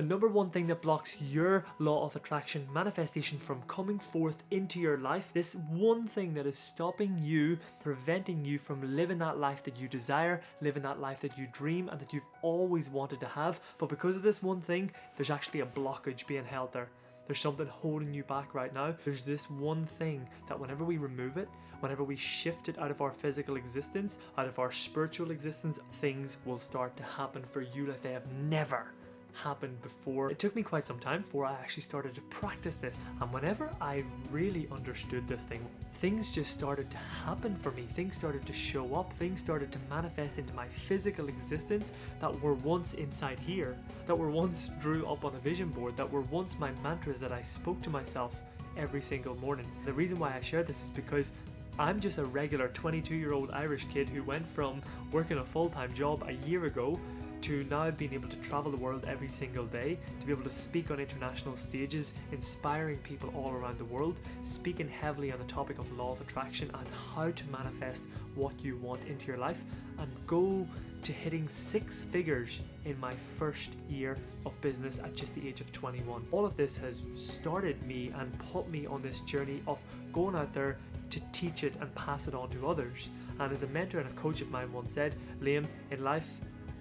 The number one thing that blocks your law of attraction manifestation from coming forth into your life, this one thing that is stopping you, preventing you from living that life that you desire, living that life that you dream and that you've always wanted to have, but because of this one thing, there's actually a blockage being held there. There's something holding you back right now. There's this one thing that whenever we remove it, whenever we shift it out of our physical existence, out of our spiritual existence, things will start to happen for you like they have never happened before. It took me quite some time before I actually started to practice this, and whenever I really understood this thing, things just started to happen for me. Things started to show up, things started to manifest into my physical existence that were once inside here, that were once drew up on a vision board, that were once my mantras that I spoke to myself every single morning. The reason why I share this is because I'm just a regular 22-year-old Irish kid who went from working a full-time job a year ago to now being able to travel the world every single day, to be able to speak on international stages, inspiring people all around the world, speaking heavily on the topic of law of attraction and how to manifest what you want into your life, and go to hitting 6 figures in my first year of business at just the age of 21. All of this has started me and put me on this journey of going out there to teach it and pass it on to others. And as a mentor and a coach of mine once said, Liam, in life,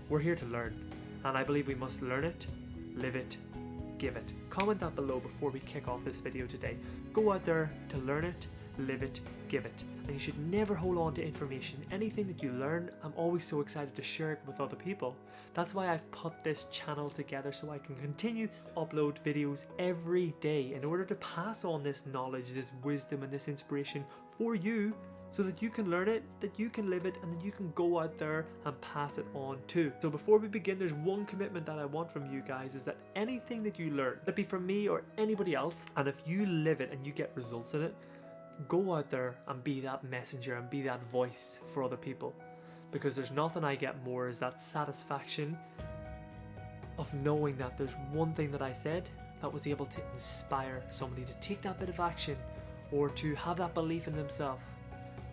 we're here to learn, and I believe we must learn it, live it, give it. Comment that below before we kick off this video today. Go out there to learn it, live it, give it. And you should never hold on to information. Anything that you learn, I'm always so excited to share it with other people. That's why I've put this channel together, so I can continue to upload videos every day in order to pass on this knowledge, this wisdom and this inspiration for you, so that you can learn it, that you can live it, and that you can go out there and pass it on too. So before we begin, there's one commitment that I want from you guys, is that anything that you learn, let it be from me or anybody else, and if you live it and you get results in it, go out there and be that messenger and be that voice for other people. Because there's nothing I get more is that satisfaction of knowing that there's one thing that I said that was able to inspire somebody to take that bit of action, or to have that belief in themselves,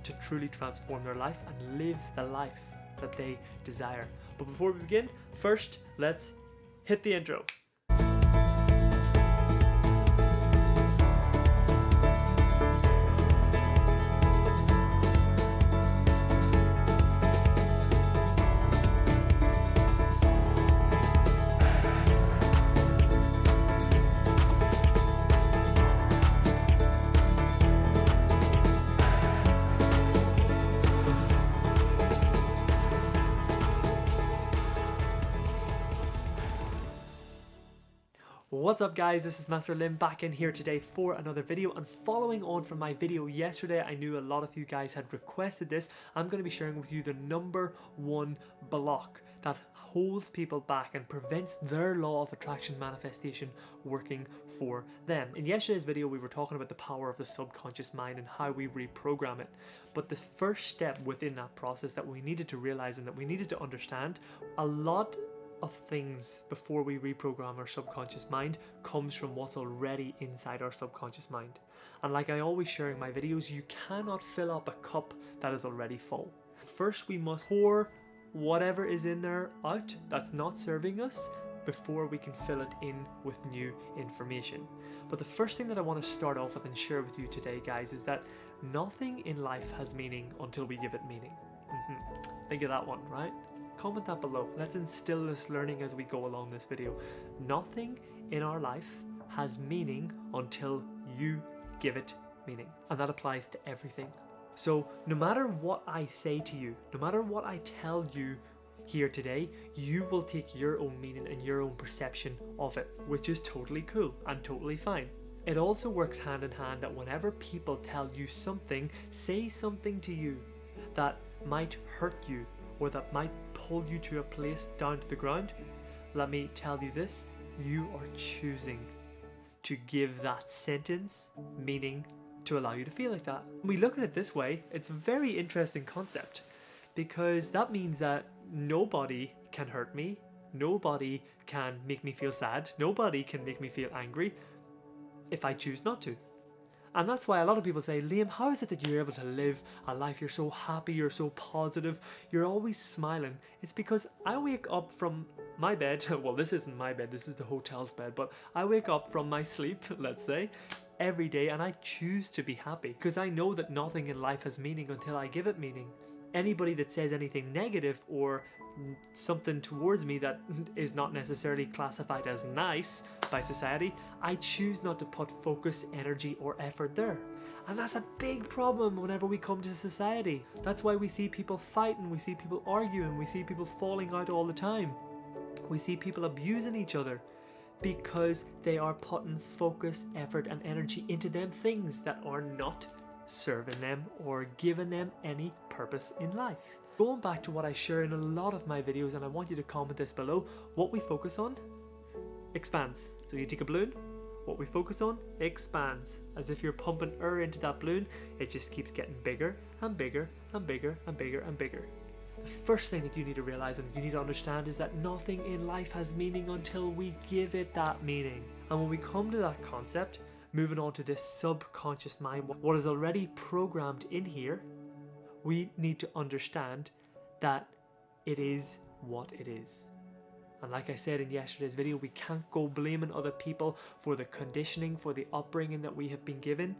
to truly transform their life and live the life that they desire. But before we begin, first let's hit the intro. What's up guys, this is Master Lim back in here today for another video, and following on from my video yesterday, I knew a lot of you guys had requested this. I'm going to be sharing with you the number one block that holds people back and prevents their law of attraction manifestation working for them. In yesterday's video we were talking about the power of the subconscious mind and how we reprogram it, but the first step within that process that we needed to realize and that we needed to understand, a lot of things before we reprogram our subconscious mind comes from what's already inside our subconscious mind. And like I always share in my videos, you cannot fill up a cup that is already full. First we must pour whatever is in there out that's not serving us before we can fill it in with new information. But the first thing that I want to start off with and share with you today, guys, is that nothing in life has meaning until we give it meaning. Think of that one, right? Comment that below. Let's instill this learning as we go along this video. Nothing in our life has meaning until you give it meaning. And that applies to everything. So no matter what I say to you, no matter what I tell you here today, you will take your own meaning and your own perception of it, which is totally cool and totally fine. It also works hand in hand that whenever people tell you something, say something to you that might hurt you, or that might pull you to a place down to the ground, let me tell you this, you are choosing to give that sentence meaning to allow you to feel like that. When we look at it this way, it's a very interesting concept, because that means that nobody can hurt me, nobody can make me feel sad, nobody can make me feel angry if I choose not to. And that's why a lot of people say, Liam, how is it that you're able to live a life? You're so happy, you're so positive, you're always smiling. It's because I wake up from my bed, well, this isn't my bed, this is the hotel's bed, but I wake up from my sleep, let's say, every day, and I choose to be happy because I know that nothing in life has meaning until I give it meaning. Anybody that says anything negative or something towards me that is not necessarily classified as nice by society, I choose not to put focus, energy, or effort there. And that's a big problem whenever we come to society. That's why we see people fighting, we see people arguing, we see people falling out all the time. We see people abusing each other because they are putting focus, effort, and energy into them things that are not serving them or giving them any purpose in life. Going back to what I share in a lot of my videos, and I want you to comment this below, what we focus on expands. So you take a balloon, what we focus on expands. As if you're pumping air into that balloon, it just keeps getting bigger and bigger and bigger and bigger and bigger. The first thing that you need to realize and you need to understand is that nothing in life has meaning until we give it that meaning. And when we come to that concept, moving on to this subconscious mind, what is already programmed in here, we need to understand that it is what it is. And like I said in yesterday's video, we can't go blaming other people for the conditioning, for the upbringing that we have been given.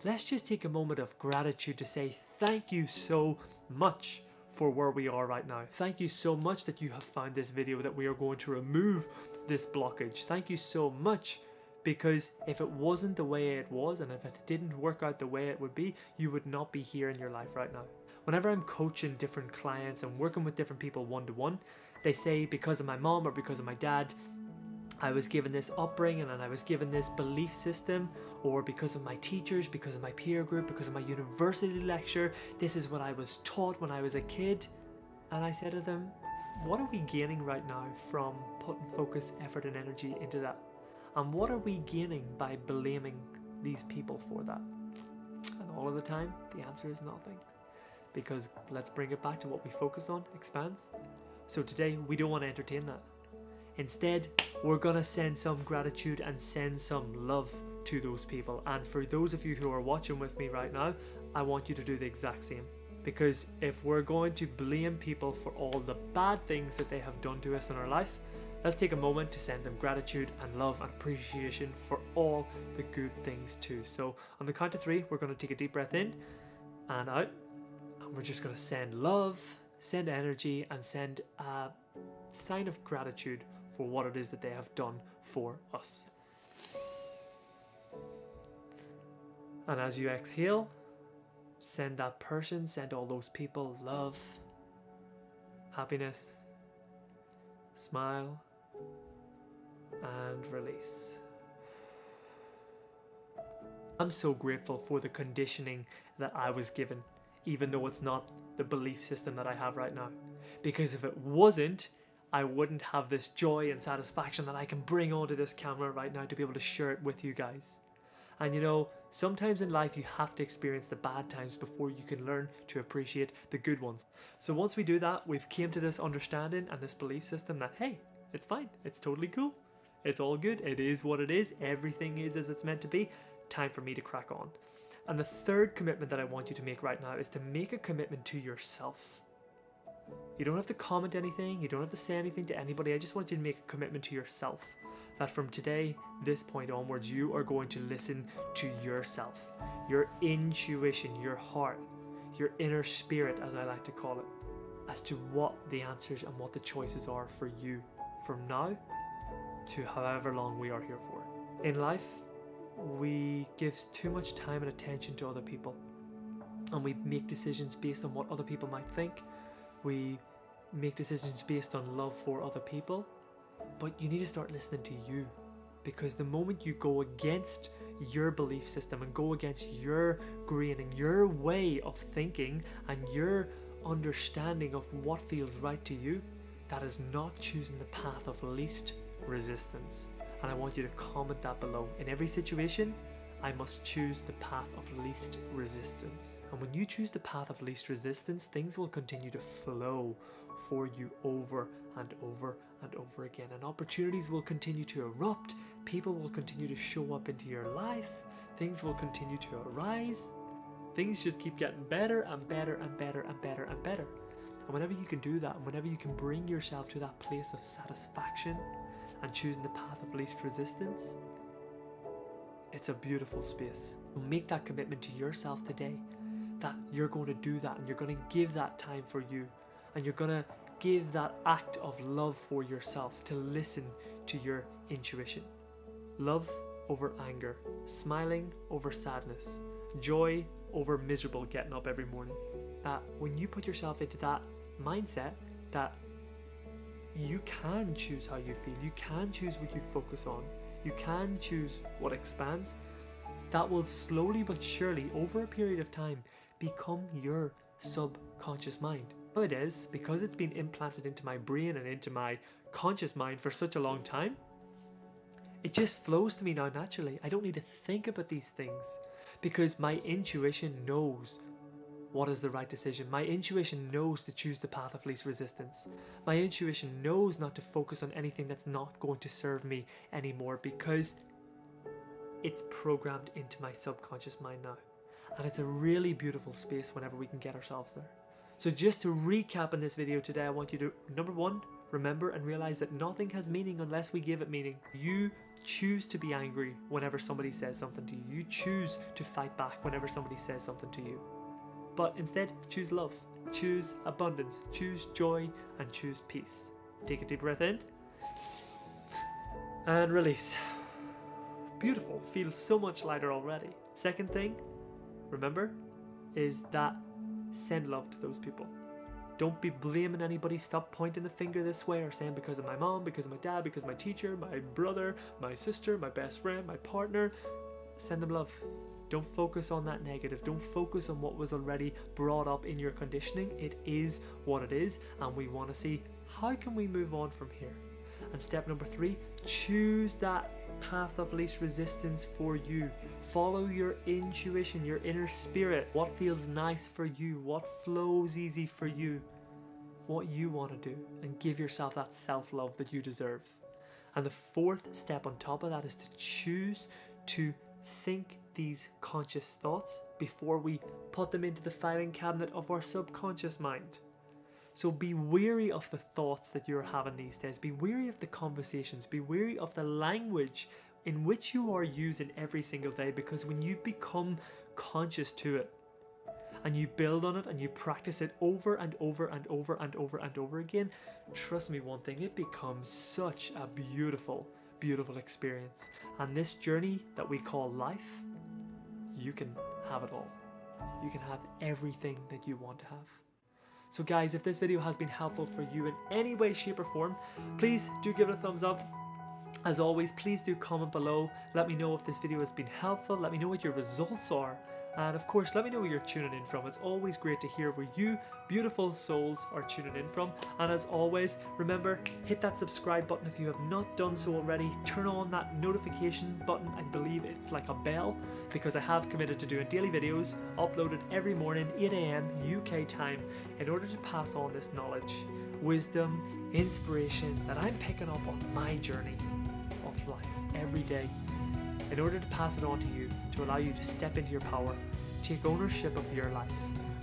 Let's just take a moment of gratitude to say thank you so much for where we are right now. Thank you so much that you have found this video, that we are going to remove this blockage. Thank you so much, because if it wasn't the way it was and if it didn't work out the way it would be, you would not be here in your life right now. Whenever I'm coaching different clients and working with different people one-to-one, they say because of my mom or because of my dad, I was given this upbringing and I was given this belief system, or because of my teachers, because of my peer group, because of my university lecture, this is what I was taught when I was a kid. And I said to them, what are we gaining right now from putting focus, effort and energy into that? And what are we gaining by blaming these people for that? And all of the time, the answer is nothing. Because let's bring it back to what we focus on, expands. So today, we don't want to entertain that. Instead, we're gonna send some gratitude and send some love to those people. And for those of you who are watching with me right now, I want you to do the exact same. Because if we're going to blame people for all the bad things that they have done to us in our life, let's take a moment to send them gratitude and love and appreciation for all the good things too. So on the count of 3, we're gonna take a deep breath in and out. And we're just gonna send love, send energy, and send a sign of gratitude for what it is that they have done for us. And as you exhale, send that person, send all those people love, happiness, smile, and release. I'm so grateful for the conditioning that I was given, even though it's not the belief system that I have right now. Because if it wasn't, I wouldn't have this joy and satisfaction that I can bring onto this camera right now to be able to share it with you guys. And you know, sometimes in life you have to experience the bad times before you can learn to appreciate the good ones. So once we do that, we've came to this understanding and this belief system that, hey, it's fine, it's totally cool, it's all good, it is what it is, everything is as it's meant to be, time for me to crack on. And the third commitment that I want you to make right now is to make a commitment to yourself. You don't have to comment anything, you don't have to say anything to anybody, I just want you to make a commitment to yourself. That from today, this point onwards, you are going to listen to yourself, your intuition, your heart, your inner spirit, as I like to call it, as to what the answers and what the choices are for you from now to however long we are here for. In life, we give too much time and attention to other people, and we make decisions based on what other people might think. We make decisions based on love for other people, but you need to start listening to you, because the moment you go against your belief system and go against your grain and your way of thinking and your understanding of what feels right to you, that is not choosing the path of least resistance. And I want you to comment that below. In every situation, I must choose the path of least resistance. And when you choose the path of least resistance, things will continue to flow for you over and over and over again. And opportunities will continue to erupt. People will continue to show up into your life. things will continue to arise. Things just keep getting better and better and better and better and better. And whenever you can do that, and whenever you can bring yourself to that place of satisfaction and choosing the path of least resistance, it's a beautiful space. Make that commitment to yourself today that you're going to do that, and you're going to give that time for you, and you're going to give that act of love for yourself to listen to your intuition. Love over anger, smiling over sadness, joy over miserable getting up every morning. That when you put yourself into that mindset that you can choose how you feel, you can choose what you focus on, you can choose what expands, that will slowly but surely over a period of time become your subconscious mind. Nowadays, because it's been implanted into my brain and into my conscious mind for such a long time, it just flows to me now naturally. I don't need to think about these things because my intuition knows what is the right decision. My intuition knows to choose the path of least resistance. My intuition knows not to focus on anything that's not going to serve me anymore because it's programmed into my subconscious mind now. And it's a really beautiful space whenever we can get ourselves there. So just to recap in this video today, I want you to, number one, remember and realize that nothing has meaning unless we give it meaning. You choose to be angry whenever somebody says something to you. You choose to fight back whenever somebody says something to you. But instead, choose love, choose abundance, choose joy, and choose peace. Take a deep breath in and release. Beautiful, feels so much lighter already. Second thing, remember, is that send love to those people. Don't be blaming anybody. Stop pointing the finger this way or saying because of my mom, because of my dad, because of my teacher, my brother, my sister, my best friend, my partner. Send them love. Don't focus on that negative. Don't focus on what was already brought up in your conditioning. It is what it is, and we want to see how can we move on from here. And step number 3, choose that path of least resistance for you. Follow your intuition, your inner spirit. What feels nice for you, what flows easy for you, what you want to do, and give yourself that self-love that you deserve. And the 4th step on top of that is to choose to think these conscious thoughts before we put them into the filing cabinet of our subconscious mind. So be wary of the thoughts that you're having these days. Be wary of the conversations. Be wary of the language in which you are using every single day, because when you become conscious to it and you build on it and you practice it over and over and over and over and over again, trust me one thing, it becomes such a beautiful, beautiful experience. And this journey that we call life, you can have it all. You can have everything that you want to have. So guys, if this video has been helpful for you in any way, shape or form, please do give it a thumbs up. As always, please do comment below. Let me know if this video has been helpful. Let me know what your results are. And of course, let me know where you're tuning in from. It's always great to hear where you beautiful souls are tuning in from. And as always, remember, hit that subscribe button if you have not done so already. Turn on that notification button. I believe it's like a bell, because I have committed to doing daily videos uploaded every morning, 8 AM UK time, in order to pass on this knowledge, wisdom, inspiration that I'm picking up on my journey of life every day, in order to pass it on to you, to allow you to step into your power, take ownership of your life,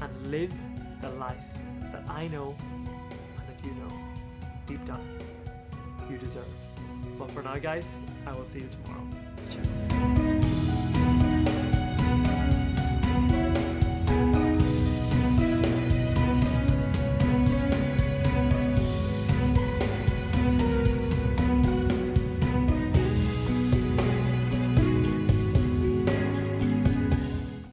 and live the life that I know and that you know deep down you deserve. But for now guys, I will see you tomorrow. Ciao.